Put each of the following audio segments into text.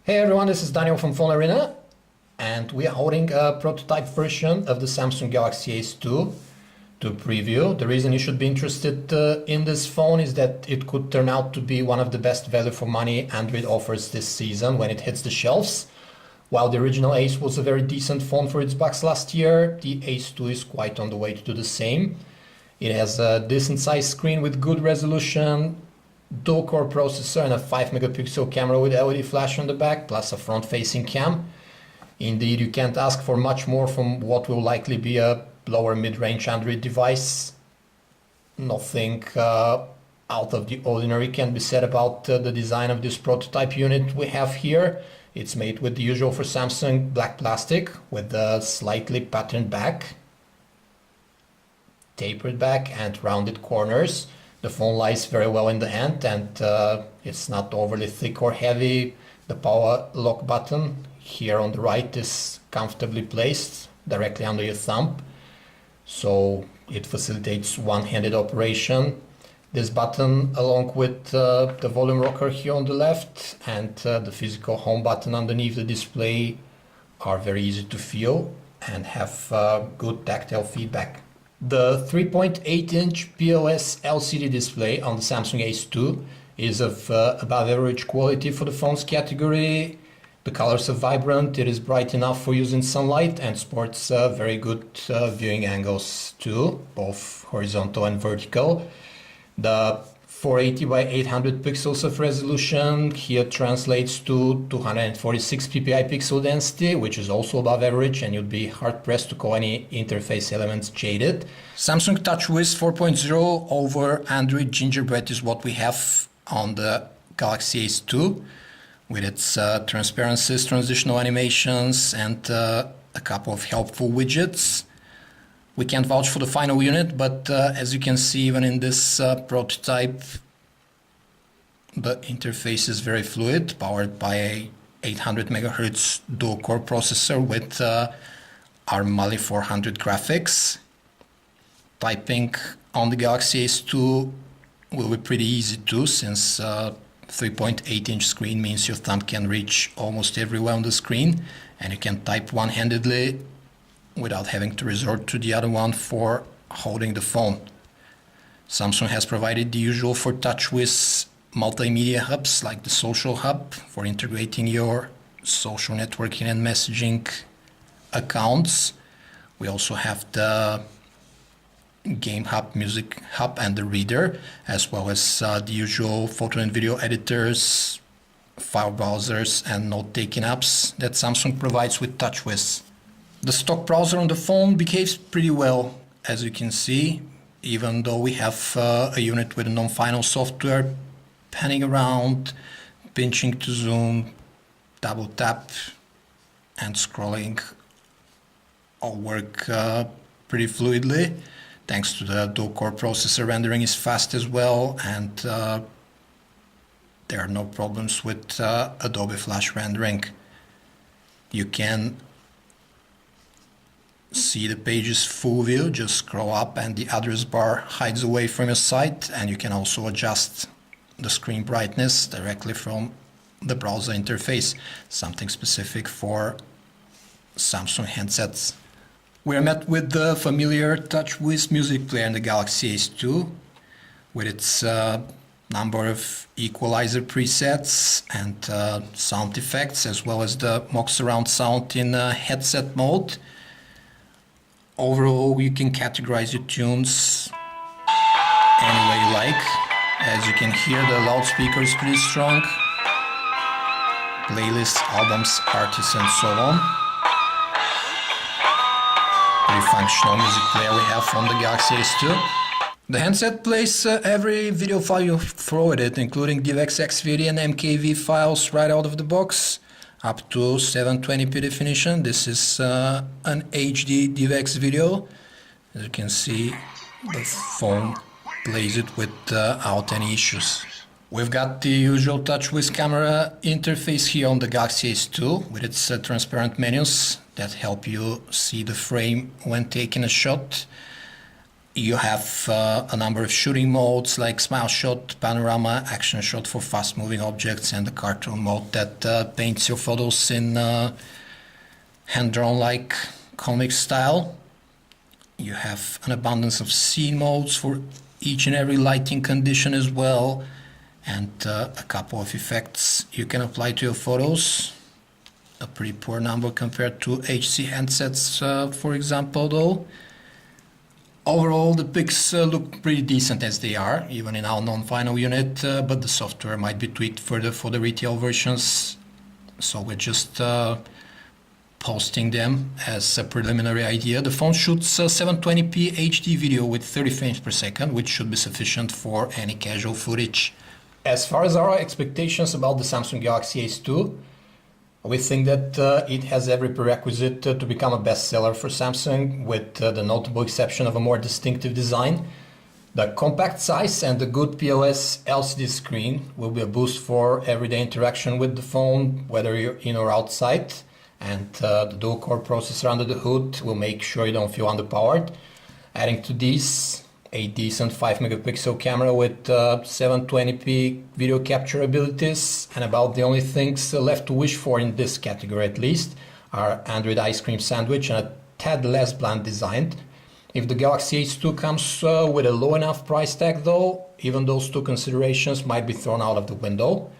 Hey everyone, this is Daniel from Phone Arena, and we are holding a prototype version of the Samsung Galaxy Ace 2 to preview. The reason you should be interested in this phone is that it could turn out to be one of the best value for money Android offers this season when it hits the shelves. While the original Ace was a very decent phone for its bucks last year, the Ace 2 is quite on the way to do the same. It has a decent sized screen with good resolution, dual-core processor and a 5-megapixel camera with LED flash on the back, plus a front-facing cam. Indeed, you can't ask for much more from what will likely be a lower mid-range Android device. Nothing out of the ordinary can be said about the design of this prototype unit we have here. It's made with the usual for Samsung black plastic with a slightly patterned back, tapered back and rounded corners. The phone lies very well in the hand and it's not overly thick or heavy. The power lock button here on the right is comfortably placed directly under your thumb, so it facilitates one-handed operation. This button, along with the volume rocker here on the left and the physical home button underneath the display, are very easy to feel and have good tactile feedback. The 3.8-inch PLS LCD display on the Samsung Ace 2 is of above average quality for the phone's category. The colors are vibrant, it is bright enough for use in sunlight and sports very good viewing angles too, both horizontal and vertical. The 480 by 800 pixels of resolution here translates to 246 ppi pixel density, which is also above average, and you'd be hard-pressed to call any interface elements jaded. Samsung TouchWiz 4.0 over Android Gingerbread is what we have on the Galaxy Ace 2, with its transparencies, transitional animations, and a couple of helpful widgets. We can't vouch for the final unit, but as you can see, even in this prototype, the interface is very fluid, powered by a 800 MHz dual-core processor with ARM Mali 400 graphics. Typing on the Galaxy Ace 2 will be pretty easy too, since 3.8-inch screen means your thumb can reach almost everywhere on the screen, and you can type one-handedly without having to resort to the other one for holding the phone. Samsung has provided the usual for TouchWiz multimedia hubs like the Social Hub for integrating your social networking and messaging accounts. We also have the Game Hub, Music Hub and the Reader, as well as the usual photo and video editors, file browsers and note-taking apps that Samsung provides with TouchWiz. The stock browser on the phone behaves pretty well, as you can see, even though we have a unit with a non-final software. Panning around, pinching to zoom, double tap and scrolling all work pretty fluidly. Thanks to the dual-core processor, rendering is fast as well, and there are no problems with Adobe Flash rendering. You can see the page's full view, just scroll up and the address bar hides away from your sight, and you can also adjust the screen brightness directly from the browser interface, something specific for Samsung handsets. We are met with the familiar TouchWiz music player in the Galaxy Ace 2, with its number of equalizer presets and sound effects, as well as the Moog surround sound in headset mode. Overall, you can categorize your tunes any way you like. As you can hear, the loudspeaker is pretty strong. Playlists, albums, artists, and so on. Pretty functional music player we have from the Galaxy Ace 2. The handset plays every video file you throw at it, including DivX, XVD, and MKV files right out of the box, up to 720p definition. This is an HD DivX video. As you can see, the phone plays it without any issues. We've got the usual TouchWiz camera interface here on the Galaxy Ace 2 with its transparent menus that help you see the frame when taking a shot. You have a number of shooting modes like smile shot, panorama, action shot for fast moving objects, and the cartoon mode that paints your photos in hand-drawn like comic style. You have an abundance of scene modes for each and every lighting condition as well, and a couple of effects you can apply to your photos. A pretty poor number compared to HC handsets, for example, though. Overall, the pics look pretty decent as they are, even in our non-final unit, but the software might be tweaked further for the retail versions. So we're just posting them as a preliminary idea. The phone shoots 720p HD video with 30 frames per second, which should be sufficient for any casual footage. As far as our expectations about the Samsung Galaxy Ace 2, we think that it has every prerequisite to become a bestseller for Samsung, with the notable exception of a more distinctive design. The compact size and the good PLS LCD screen will be a boost for everyday interaction with the phone, whether you're in or outside. And the dual-core processor under the hood will make sure you don't feel underpowered. Adding to these, a decent 5-megapixel camera with 720p video capture abilities, and about the only things left to wish for in this category at least are Android ice cream sandwich and a tad less bland design. If the Galaxy Ace 2 comes with a low enough price tag though, even those two considerations might be thrown out of the window.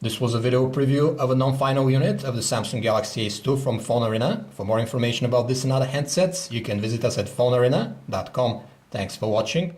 This was a video preview of a non-final unit of the Samsung Galaxy Ace 2 from Phone Arena. For more information about this and other handsets, you can visit us at phonearena.com. Thanks for watching.